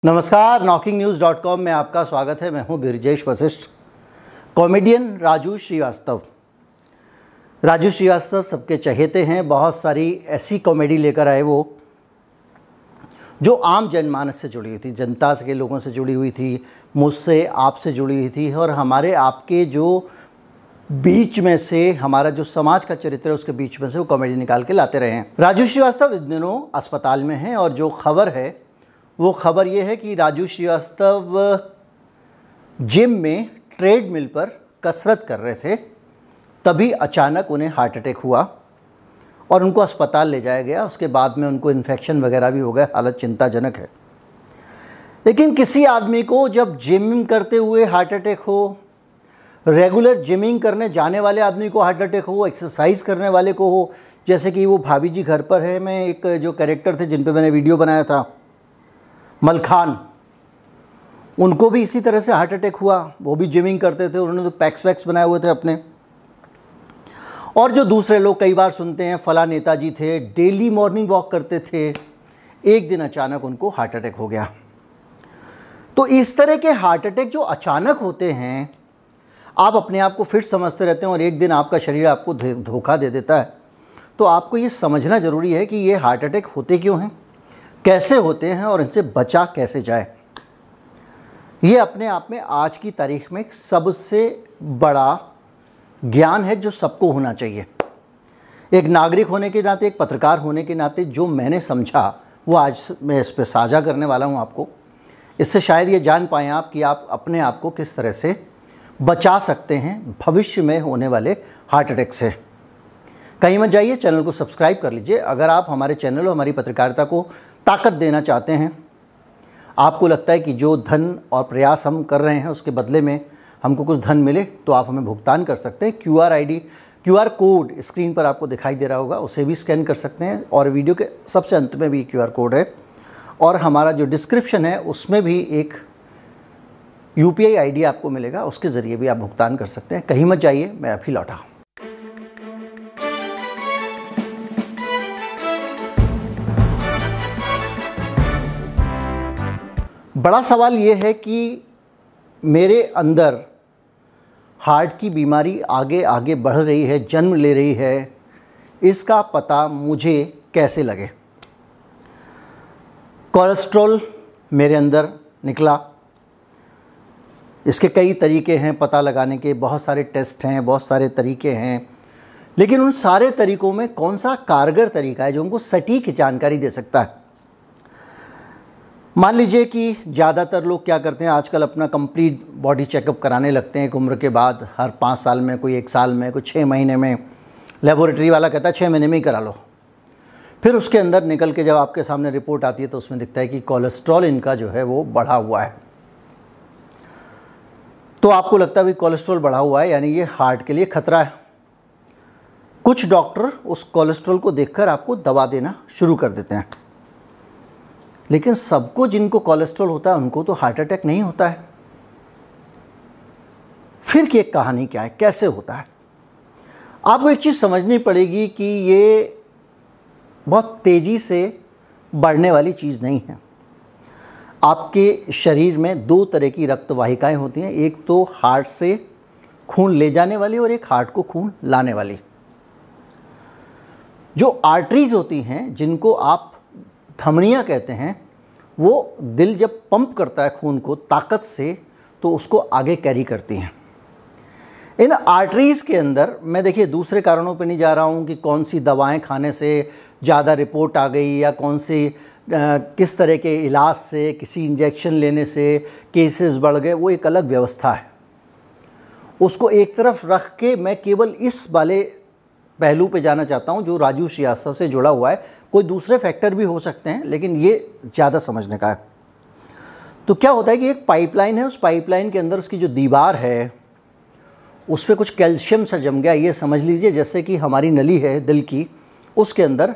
नमस्कार, knocking-news.com में आपका स्वागत है। मैं हूं गिरिजेश वशिष्ठ। कॉमेडियन राजू श्रीवास्तव सबके चहेते हैं। बहुत सारी ऐसी कॉमेडी लेकर आए वो जो आम जनमानस से जुड़ी हुई थी, जनता के लोगों से जुड़ी हुई थी, मुझसे आपसे जुड़ी हुई थी और हमारे आपके जो बीच में से हमारा जो समाज का चरित्र है उसके बीच में से वो कॉमेडी निकाल के लाते रहे हैं। राजू श्रीवास्तव इस दिनों अस्पताल में हैं और जो खबर है वो खबर ये है कि राजू श्रीवास्तव जिम में ट्रेडमिल पर कसरत कर रहे थे, तभी अचानक उन्हें हार्ट अटैक हुआ और उनको अस्पताल ले जाया गया। उसके बाद में उनको इन्फेक्शन वगैरह भी हो गया, हालत चिंताजनक है। लेकिन किसी आदमी को जब जिम करते हुए हार्ट अटैक हो, रेगुलर जिमिंग करने जाने वाले आदमी को हार्ट अटैक हो, एक्सरसाइज करने वाले को हो, जैसे कि वो भाभी जी घर पर है में एक जो कैरेक्टर थे जिन पे मैंने वीडियो बनाया था, मलखान, उनको भी इसी तरह से हार्ट अटैक हुआ। वो भी जिमिंग करते थे, उन्होंने तो पैक्स वैक्स बनाए हुए थे अपने। और जो दूसरे लोग कई बार सुनते हैं, फला नेताजी थे, डेली मॉर्निंग वॉक करते थे, एक दिन अचानक उनको हार्ट अटैक हो गया। तो इस तरह के हार्ट अटैक जो अचानक होते हैं, आप अपने आप को फिट समझते रहते हैं और एक दिन आपका शरीर आपको धोखा दे देता है। तो आपको ये समझना ज़रूरी है कि ये हार्ट अटैक होते क्यों हैं, कैसे होते हैं और इनसे बचा कैसे जाए। ये अपने आप में आज की तारीख में सबसे बड़ा ज्ञान है जो सबको होना चाहिए। एक नागरिक होने के नाते, एक पत्रकार होने के नाते जो मैंने समझा वो आज मैं इस पर साझा करने वाला हूँ आपको। इससे शायद ये जान पाएँ आप कि आप अपने आप को किस तरह से बचा सकते हैं भविष्य में होने वाले हार्ट अटैक से। कहीं मत जाइए, चैनल को सब्सक्राइब कर लीजिए। अगर आप हमारे चैनल और हमारी पत्रकारिता को ताकत देना चाहते हैं, आपको लगता है कि जो धन और प्रयास हम कर रहे हैं उसके बदले में हमको कुछ धन मिले, तो आप हमें भुगतान कर सकते हैं। QR कोड स्क्रीन पर आपको दिखाई दे रहा होगा, उसे भी स्कैन कर सकते हैं और वीडियो के सबसे अंत में भी QR कोड है और हमारा जो डिस्क्रिप्शन है उसमें भी एक UPI ID आपको मिलेगा, उसके ज़रिए भी आप भुगतान कर सकते हैं। कहीं मत जाइए, मैं अभी लौटा। बड़ा सवाल ये है कि मेरे अंदर हार्ट की बीमारी आगे आगे बढ़ रही है, जन्म ले रही है, इसका पता मुझे कैसे लगे। कोलेस्ट्रॉल मेरे अंदर निकला। इसके कई तरीके हैं पता लगाने के, बहुत सारे टेस्ट हैं, बहुत सारे तरीके हैं, लेकिन उन सारे तरीकों में कौन सा कारगर तरीका है जो उनको सटीक जानकारी दे सकता है। मान लीजिए कि ज़्यादातर लोग क्या करते हैं आजकल, अपना कंप्लीट बॉडी चेकअप कराने लगते हैं एक उम्र के बाद, हर 5 साल में, कोई 1 साल में, कोई 6 महीने में। लेबोरेटरी वाला कहता है 6 महीने में ही करा लो। फिर उसके अंदर निकल के जब आपके सामने रिपोर्ट आती है तो उसमें दिखता है कि कोलेस्ट्रॉल इनका जो है वो बढ़ा हुआ है। तो आपको लगता है भाई कोलेस्ट्रॉल बढ़ा हुआ है यानी ये हार्ट के लिए खतरा है। कुछ डॉक्टर उस कोलेस्ट्रॉल को देखकर आपको दवा देना शुरू कर देते हैं, लेकिन सबको जिनको कोलेस्ट्रॉल होता है उनको तो हार्ट अटैक नहीं होता है। फिर की एक कहानी क्या है, कैसे होता है। आपको एक चीज़ समझनी पड़ेगी कि ये बहुत तेज़ी से बढ़ने वाली चीज़ नहीं है। आपके शरीर में 2 तरह की रक्त वाहिकाएं होती हैं, एक तो हार्ट से खून ले जाने वाली और एक हार्ट को खून लाने वाली। जो आर्टरीज होती हैं, जिनको आप धमनियाँ कहते हैं, वो दिल जब पंप करता है खून को ताकत से तो उसको आगे कैरी करती हैं। इन आर्टरीज़ के अंदर, मैं देखिए दूसरे कारणों पे नहीं जा रहा हूँ कि कौन सी दवाएं खाने से ज़्यादा रिपोर्ट आ गई या कौन सी किस तरह के इलाज से, किसी इंजेक्शन लेने से केसेस बढ़ गए, वो एक अलग व्यवस्था है। उसको एक तरफ रख के मैं केवल इस वाले पहलू पे जाना चाहता हूँ जो राजू श्रीवास्तव से जुड़ा हुआ है। कोई दूसरे फैक्टर भी हो सकते हैं लेकिन ये ज़्यादा समझने का है। तो क्या होता है कि एक पाइपलाइन है, उस पाइपलाइन के अंदर उसकी जो दीवार है उस पर कुछ कैल्शियम सा जम गया। ये समझ लीजिए जैसे कि हमारी नली है दिल की, उसके अंदर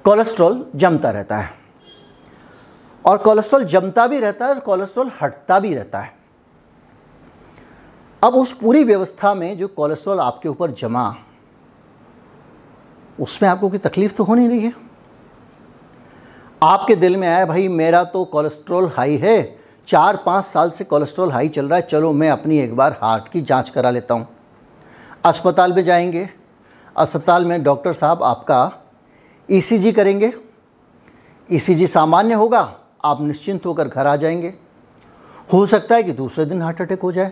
कोलेस्ट्रॉल जमता रहता है और कोलेस्ट्रॉल जमता भी रहता है और कोलेस्ट्रॉल हटता भी रहता है। अब उस पूरी व्यवस्था में जो कोलेस्ट्रॉल आपके ऊपर जमा, उसमें आपको कोई तकलीफ तो हो नहीं रही है। आपके दिल में आया भाई मेरा तो कोलेस्ट्रॉल हाई है, 4-5 साल से कोलेस्ट्रॉल हाई चल रहा है, चलो मैं अपनी एक बार हार्ट की जांच करा लेता हूँ। अस्पताल में जाएंगे, अस्पताल में डॉक्टर साहब आपका ईसीजी करेंगे, ईसीजी सामान्य होगा, आप निश्चिंत होकर घर आ जाएंगे। हो सकता है कि दूसरे दिन हार्ट अटैक हो जाए,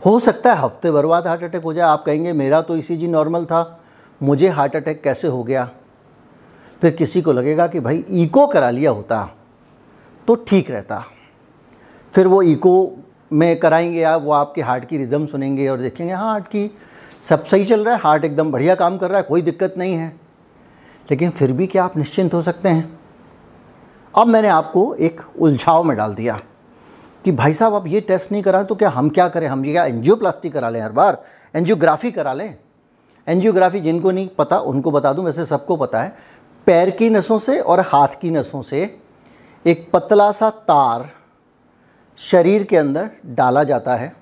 हो सकता है हफ्ते भर बाद हार्ट अटैक हो जाए। आप कहेंगे मेरा तो ईसीजी नॉर्मल था, मुझे हार्ट अटैक कैसे हो गया। फिर किसी को लगेगा कि भाई ईको करा लिया होता तो ठीक रहता। फिर वो ईको में कराएंगे आप, वो आपके हार्ट की रिदम सुनेंगे और देखेंगे हाँ हार्ट की सब सही चल रहा है, हार्ट एकदम बढ़िया काम कर रहा है, कोई दिक्कत नहीं है। लेकिन फिर भी क्या आप निश्चिंत हो सकते हैं? अब मैंने आपको एक उलझाव में डाल दिया कि भाई साहब आप ये टेस्ट नहीं करा तो क्या हम क्या करें, हम क्या एंजियोप्लास्टी करा लें, हर बार एंजियोग्राफी करा लें। एंजियोग्राफी जिनको नहीं पता उनको बता दूं, वैसे सबको पता है। पैर की नसों से और हाथ की नसों से एक पतला सा तार शरीर के अंदर डाला जाता है,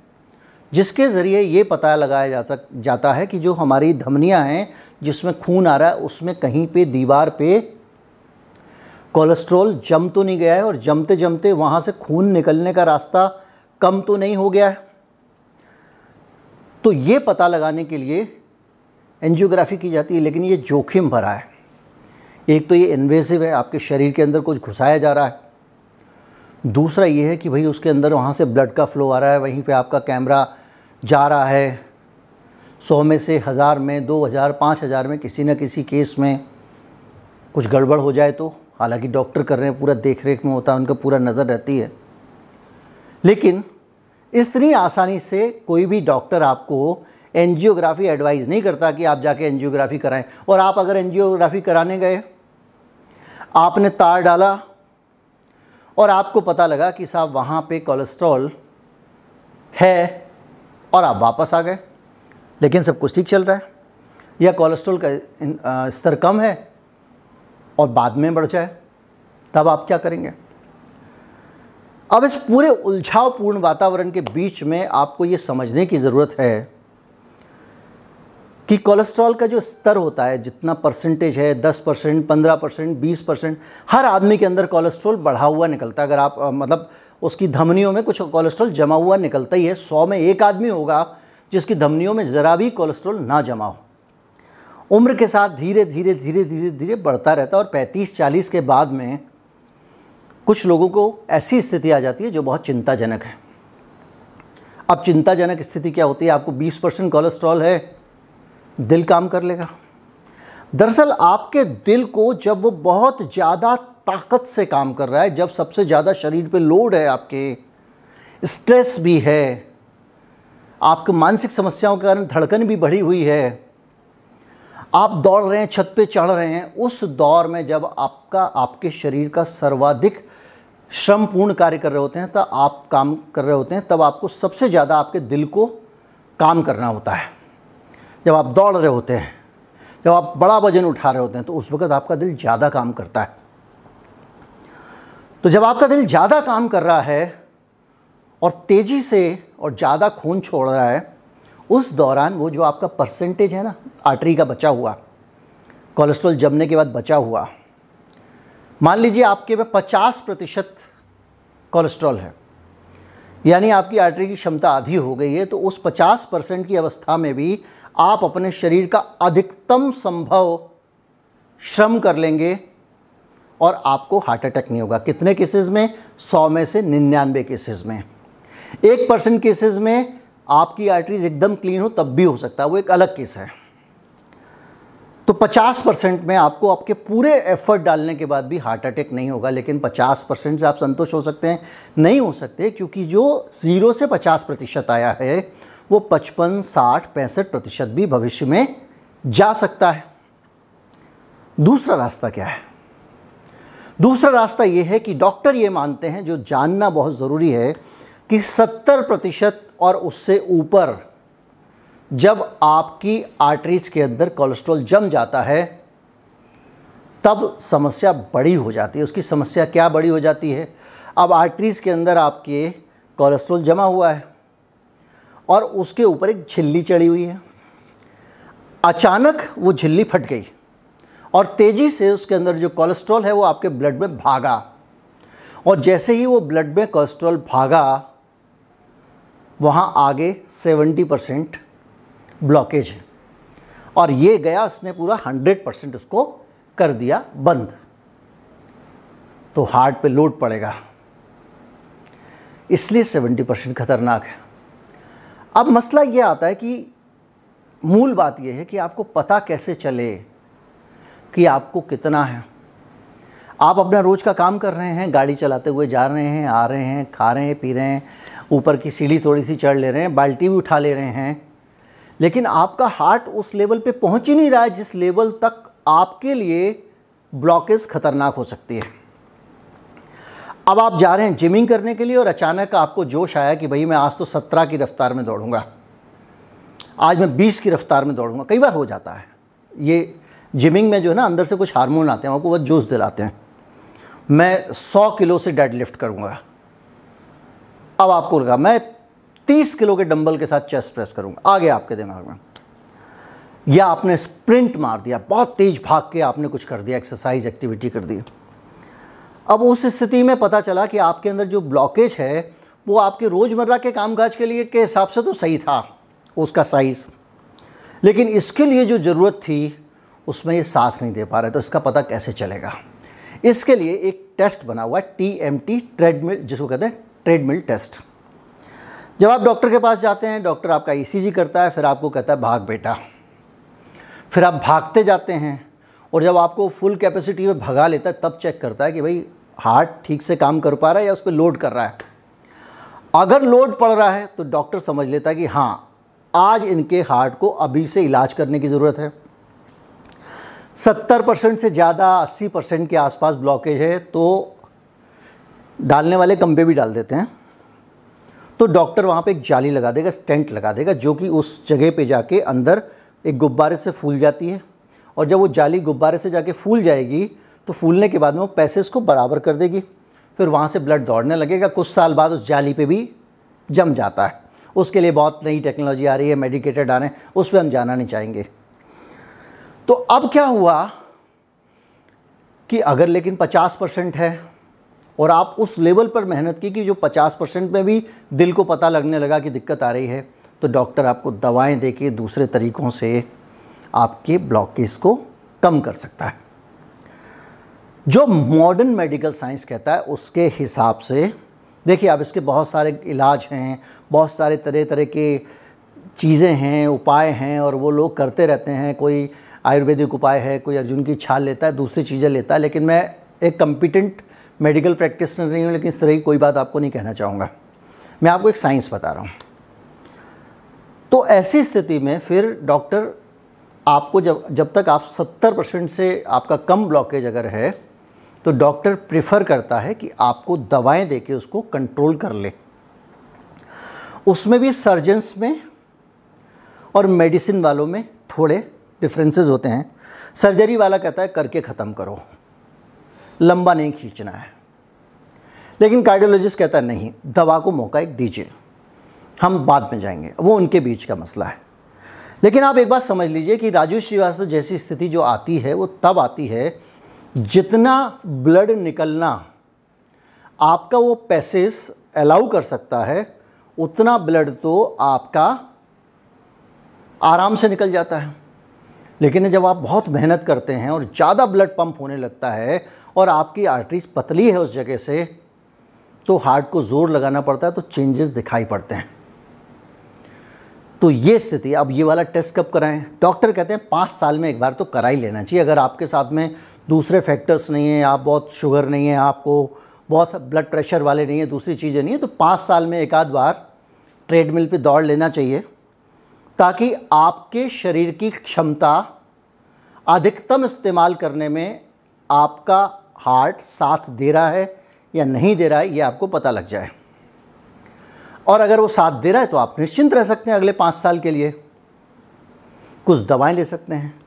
जिसके ज़रिए ये पता लगाया जाता है कि जो हमारी धमनियां हैं जिसमें खून आ रहा है उसमें कहीं पे दीवार पे कोलेस्ट्रॉल जम तो नहीं गया है और जमते जमते वहाँ से खून निकलने का रास्ता कम तो नहीं हो गया है। तो ये पता लगाने के लिए एंजियोग्राफी की जाती है, लेकिन ये जोखिम भरा है। एक तो ये इन्वेसिव है, आपके शरीर के अंदर कुछ घुसाया जा रहा है। दूसरा ये है कि भाई उसके अंदर वहाँ से ब्लड का फ्लो आ रहा है, वहीं पे आपका कैमरा जा रहा है। 100 में से 1000 में 2000 5000 में किसी न किसी केस में कुछ गड़बड़ हो जाए तो, हालांकि डॉक्टर कर रहे हैं, पूरा देख रेख में होता है, उनका पूरा नज़र रहती है। लेकिन इतनी आसानी से कोई भी डॉक्टर आपको एंजियोग्राफी एडवाइस नहीं करता कि आप जाके एंजियोग्राफी कराएं। और आप अगर एंजियोग्राफी कराने गए, आपने तार डाला और आपको पता लगा कि साहब वहाँ पे कोलेस्ट्रॉल है और आप वापस आ गए, लेकिन सब कुछ ठीक चल रहा है, या कोलेस्ट्रॉल का स्तर कम है और बाद में बढ़ जाए, तब आप क्या करेंगे? अब इस पूरे उलझावपूर्ण वातावरण के बीच में आपको ये समझने की ज़रूरत है कि कोलेस्ट्रॉल का जो स्तर होता है, जितना परसेंटेज है, 10%, 15%, 20%, हर आदमी के अंदर कोलेस्ट्रॉल बढ़ा हुआ निकलता है। अगर आप मतलब उसकी धमनियों में कुछ कोलेस्ट्रॉल जमा हुआ निकलता ही है। 100 में एक आदमी होगा जिसकी धमनियों में ज़रा भी कोलेस्ट्रॉल ना जमा हो। उम्र के साथ धीरे धीरे धीरे धीरे धीरे बढ़ता रहता है और 35-40 के बाद में कुछ लोगों को ऐसी स्थिति आ जाती है जो बहुत चिंताजनक है। अब चिंताजनक स्थिति क्या होती है? आपको 20% कोलेस्ट्रॉल है, दिल काम कर लेगा। दरअसल आपके दिल को जब वो बहुत ज़्यादा ताकत से काम कर रहा है, जब सबसे ज़्यादा शरीर पे लोड है, आपके स्ट्रेस भी है, आपके मानसिक समस्याओं के कारण धड़कन भी बढ़ी हुई है, आप दौड़ रहे हैं, छत पे चढ़ रहे हैं, उस दौर में जब आपके शरीर का सर्वाधिक श्रमपूर्ण कार्य कर रहे होते हैं, तब आप काम कर रहे होते हैं, तब आपको सबसे ज़्यादा आपके दिल को काम करना होता है। जब आप दौड़ रहे होते हैं, जब आप बड़ा वजन उठा रहे होते हैं, तो उस वक्त आपका दिल ज़्यादा काम करता है। तो जब आपका दिल ज़्यादा काम कर रहा है और तेज़ी से और ज़्यादा खून छोड़ रहा है, उस दौरान वो जो आपका परसेंटेज है ना आर्टरी का बचा हुआ, कोलेस्ट्रॉल जमने के बाद बचा हुआ, मान लीजिए आपके में 50% कोलेस्ट्रॉल है, यानी आपकी आर्टरी की क्षमता आधी हो गई है, तो उस 50% की अवस्था में भी आप अपने शरीर का अधिकतम संभव श्रम कर लेंगे और आपको हार्ट अटैक नहीं होगा। कितने केसेस में? 100 में से 99 केसेस में। 1% केसेस में आपकी आर्टरीज एकदम क्लीन हो तब भी हो सकता है, वो एक अलग केस है। तो 50% में आपको आपके पूरे एफर्ट डालने के बाद भी हार्ट अटैक नहीं होगा। लेकिन 50% से आप संतुष्ट हो सकते हैं? नहीं हो सकते, क्योंकि जो 0 से 50% आया है वो 55, 60, 65% भी भविष्य में जा सकता है। दूसरा रास्ता क्या है? दूसरा रास्ता ये है कि डॉक्टर ये मानते हैं, जो जानना बहुत ज़रूरी है, कि 70% और उससे ऊपर जब आपकी आर्टरीज के अंदर कोलेस्ट्रॉल जम जाता है, तब समस्या बड़ी हो जाती है। उसकी समस्या क्या बड़ी हो जाती है? अब आर्टरीज के अंदर आपके कोलेस्ट्रॉल जमा हुआ है और उसके ऊपर एक झिल्ली चढ़ी हुई है। अचानक वो झिल्ली फट गई और तेज़ी से उसके अंदर जो कोलेस्ट्रॉल है वो आपके ब्लड में भागा, और जैसे ही वो ब्लड में कोलेस्ट्रॉल भागा वहाँ आगे 70% ब्लॉकेज है, और ये गया उसने पूरा 100% उसको कर दिया बंद। तो हार्ट पे लोड पड़ेगा, इसलिए 70% खतरनाक है। अब मसला ये आता है कि मूल बात ये है कि आपको पता कैसे चले कि आपको कितना है। आप अपना रोज़ का काम कर रहे हैं, गाड़ी चलाते हुए जा रहे हैं, आ रहे हैं, खा रहे हैं, पी रहे हैं, ऊपर की सीढ़ी थोड़ी सी चढ़ ले रहे हैं, बाल्टी भी उठा ले रहे हैं, लेकिन आपका हार्ट उस लेवल पे पहुंच ही नहीं रहा है जिस लेवल तक आपके लिए ब्लॉकेज खतरनाक हो सकती है। अब आप जा रहे हैं जिमिंग करने के लिए और अचानक आपको जोश आया कि भाई मैं आज तो 17 की रफ्तार में दौड़ूंगा, आज मैं 20 की रफ्तार में दौड़ूंगा। कई बार हो जाता है ये जिमिंग में, जो है ना, अंदर से कुछ हार्मोन आते हैं, आपको बहुत जोश दिलाते हैं। मैं 100 किलो से डेड लिफ्ट करूँगा, अब आपको लगा मैं 30 किलो के डंबल के साथ चेस्ट प्रेस करूँगा, आ गया आपके दिमाग में। या आपने स्प्रिंट मार दिया, बहुत तेज़ भाग के आपने कुछ कर दिया, एक्सरसाइज एक्टिविटी कर दी। अब उस स्थिति में पता चला कि आपके अंदर जो ब्लॉकेज है वो आपके रोज़मर्रा के कामकाज के लिए के हिसाब से तो सही था उसका साइज़, लेकिन इसके लिए जो ज़रूरत थी उसमें ये साथ नहीं दे पा रहे। तो इसका पता कैसे चलेगा? इसके लिए एक टेस्ट बना हुआ है, TMT, ट्रेडमिल, जिसको कहते हैं ट्रेडमिल टेस्ट। जब आप डॉक्टर के पास जाते हैं, डॉक्टर आपका ECG करता है, फिर आपको कहता है भाग बेटा, फिर आप भागते जाते हैं, और जब आपको फुल कैपेसिटी में भगा लेता है तब चेक करता है कि भाई हार्ट ठीक से काम कर पा रहा है या उस पर लोड कर रहा है। अगर लोड पड़ रहा है तो डॉक्टर समझ लेता है कि हाँ, आज इनके हार्ट को अभी से इलाज करने की ज़रूरत है। 70% से ज़्यादा, 80% के आसपास ब्लॉकेज है तो डालने वाले कम पे भी डाल देते हैं। तो डॉक्टर वहाँ पे एक जाली लगा देगा, स्टेंट लगा देगा, जो कि उस जगह पे जाके अंदर एक गुब्बारे से फूल जाती है, और जब वो जाली गुब्बारे से जाके फूल जाएगी तो फूलने के बाद में वो पैसेज को बराबर कर देगी, फिर वहाँ से ब्लड दौड़ने लगेगा। कुछ साल बाद उस जाली पे भी जम जाता है। उसके लिए बहुत नई टेक्नोलॉजी आ रही है, मेडिकेटेड आ रहे हैं, उस पर हम जाना नहीं चाहेंगे। तो अब क्या हुआ कि अगर लेकिन 50% है और आप उस लेवल पर मेहनत की कि जो 50% में भी दिल को पता लगने लगा कि दिक्कत आ रही है, तो डॉक्टर आपको दवाएं देके दूसरे तरीक़ों से आपके ब्लॉकेज को कम कर सकता है। जो मॉडर्न मेडिकल साइंस कहता है उसके हिसाब से, देखिए अब इसके बहुत सारे इलाज हैं, बहुत सारे तरह तरह के चीज़ें हैं, उपाय हैं, और वो लोग करते रहते हैं। कोई आयुर्वेदिक उपाय है, कोई अर्जुन की छाल लेता है, दूसरी चीज़ें लेता है। लेकिन मैं एक कॉम्पिटेंट मेडिकल प्रैक्टिशनर नहीं हूँ, लेकिन इस तरह की कोई बात आपको नहीं कहना चाहूँगा। मैं आपको एक साइंस बता रहा हूँ। तो ऐसी स्थिति में फिर डॉक्टर आपको जब तक आप 70% से आपका कम ब्लॉकेज अगर है, तो डॉक्टर प्रेफर करता है कि आपको दवाएं देके उसको कंट्रोल कर ले। उसमें भी सर्जन्स में और मेडिसिन वालों में थोड़े डिफरेंसेस होते हैं। सर्जरी वाला कहता है करके ख़त्म करो, लंबा नहीं खींचना है, लेकिन कार्डियोलॉजिस्ट कहता है नहीं, दवा को मौका एक दीजिए, हम बाद में जाएंगे। वो उनके बीच का मसला है। लेकिन आप एक बात समझ लीजिए कि राजू श्रीवास्तव जैसी स्थिति जो आती है वो तब आती है जितना ब्लड निकलना आपका वो पैसेज अलाउ कर सकता है, उतना ब्लड तो आपका आराम से निकल जाता है। लेकिन जब आप बहुत मेहनत करते हैं और ज़्यादा ब्लड पंप होने लगता है और आपकी आर्टरीज पतली है उस जगह से, तो हार्ट को ज़ोर लगाना पड़ता है, तो चेंजेस दिखाई पड़ते हैं। तो ये स्थिति, अब ये वाला टेस्ट कब कराएं? डॉक्टर कहते हैं 5 साल में एक बार तो करा ही लेना चाहिए। अगर आपके साथ में दूसरे फैक्टर्स नहीं हैं, आप बहुत शुगर नहीं है, आपको बहुत ब्लड प्रेशर वाले नहीं है, दूसरी चीज़ें नहीं है, तो 5 साल में एक आध बार ट्रेडमिल पे दौड़ लेना चाहिए, ताकि आपके शरीर की क्षमता अधिकतम इस्तेमाल करने में आपका हार्ट साथ दे रहा है या नहीं दे रहा है, ये आपको पता लग जाए। और अगर वो साथ दे रहा है तो आप निश्चिंत रह सकते हैं अगले 5 साल के लिए, कुछ दवाएं ले सकते हैं।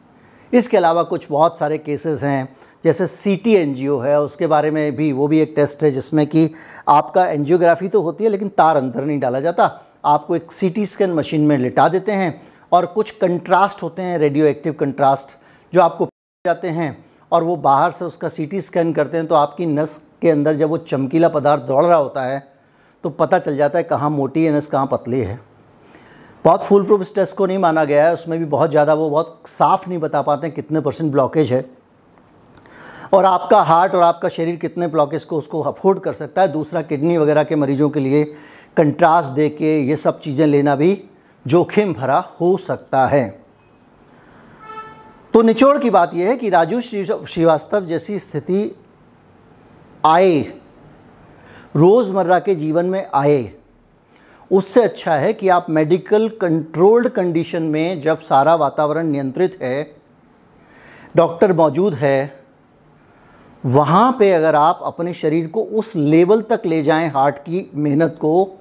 इसके अलावा कुछ बहुत सारे केसेस हैं, जैसे CT एंजियो है, उसके बारे में भी, वो भी एक टेस्ट है जिसमें कि आपका एंजियोग्राफी तो होती है लेकिन तार अंदर नहीं डाला जाता, आपको एक CT स्कैन मशीन में लिटा देते हैं, और कुछ कंट्रास्ट होते हैं, रेडियो एक्टिव कंट्रास्ट, जो आपको जाते हैं और वो बाहर से उसका सीटी स्कैन करते हैं, तो आपकी नस के अंदर जब वो चमकीला पदार्थ दौड़ रहा होता है तो पता चल जाता है कहाँ मोटी है नस, कहाँ पतली है। बहुत फुल प्रूफ इस टेस्ट को नहीं माना गया है, उसमें भी बहुत ज़्यादा वो बहुत साफ़ नहीं बता पाते हैं कितने % ब्लॉकेज है और आपका हार्ट और आपका शरीर कितने ब्लॉकेज को उसको अफोर्ड कर सकता है। दूसरा, किडनी वगैरह के मरीजों के लिए कंट्रास्ट दे के ये सब चीज़ें लेना भी जोखिम भरा हो सकता है। तो निचोड़ की बात यह है कि राजू श्रीवास्तव जैसी स्थिति आए, रोज़मर्रा के जीवन में आए, उससे अच्छा है कि आप मेडिकल कंट्रोल्ड कंडीशन में, जब सारा वातावरण नियंत्रित है, डॉक्टर मौजूद है, वहाँ पे अगर आप अपने शरीर को उस लेवल तक ले जाएं हार्ट की मेहनत को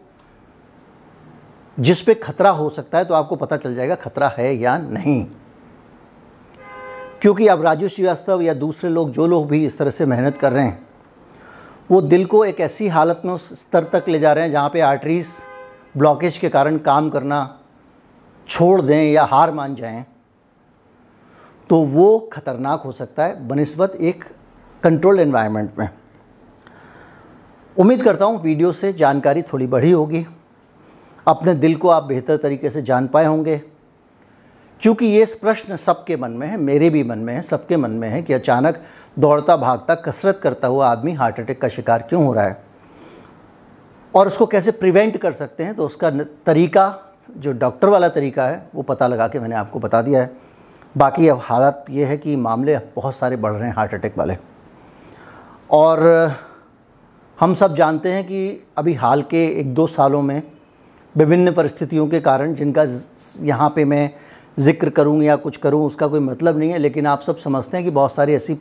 जिस पे खतरा हो सकता है, तो आपको पता चल जाएगा खतरा है या नहीं। क्योंकि अब राजू श्रीवास्तव या दूसरे लोग, जो लोग भी इस तरह से मेहनत कर रहे हैं, वो दिल को एक ऐसी हालत में उस स्तर तक ले जा रहे हैं जहाँ पे आर्टरीज ब्लॉकेज के कारण काम करना छोड़ दें या हार मान जाएं, तो वो खतरनाक हो सकता है बनिस्बत एक कंट्रोल्ड एनवायरनमेंट में। उम्मीद करता हूँ वीडियो से जानकारी थोड़ी बढ़ी होगी, अपने दिल को आप बेहतर तरीके से जान पाए होंगे। क्योंकि ये प्रश्न सबके मन में है, मेरे भी मन में है, सबके मन में है कि अचानक दौड़ता भागता कसरत करता हुआ आदमी हार्ट अटैक का शिकार क्यों हो रहा है और उसको कैसे प्रिवेंट कर सकते हैं। तो उसका तरीका, जो डॉक्टर वाला तरीका है, वो पता लगा के मैंने आपको बता दिया है। बाकी अब हालत ये है कि मामले बहुत सारे बढ़ रहे हैं हार्ट अटैक वाले, और हम सब जानते हैं कि अभी हाल के 1-2 सालों में विभिन्न परिस्थितियों के कारण, जिनका यहाँ पे मैं ज़िक्र करूँ या कुछ करूँ उसका कोई मतलब नहीं है, लेकिन आप सब समझते हैं कि बहुत सारी ऐसी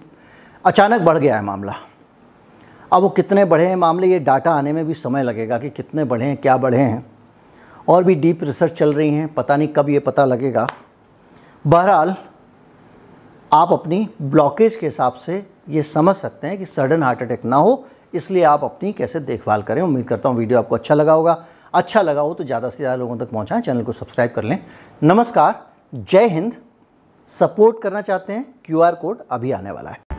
अचानक बढ़ गया है मामला। अब वो कितने बढ़े हैं मामले, ये डाटा आने में भी समय लगेगा कि कितने बढ़े हैं, क्या बढ़े हैं, और भी डीप रिसर्च चल रही हैं, पता नहीं कब ये पता लगेगा। बहरहाल आप अपनी ब्लॉकेज के हिसाब से ये समझ सकते हैं कि सडन हार्ट अटैक ना हो, इसलिए आप अपनी कैसे देखभाल करें। उम्मीद करता हूँ वीडियो आपको अच्छा लगा होगा। अच्छा लगा हो तो ज़्यादा से ज़्यादा लोगों तक पहुँचाएं, चैनल को सब्सक्राइब कर लें। नमस्कार, जय हिंद। सपोर्ट करना चाहते हैं, QR कोड अभी आने वाला है।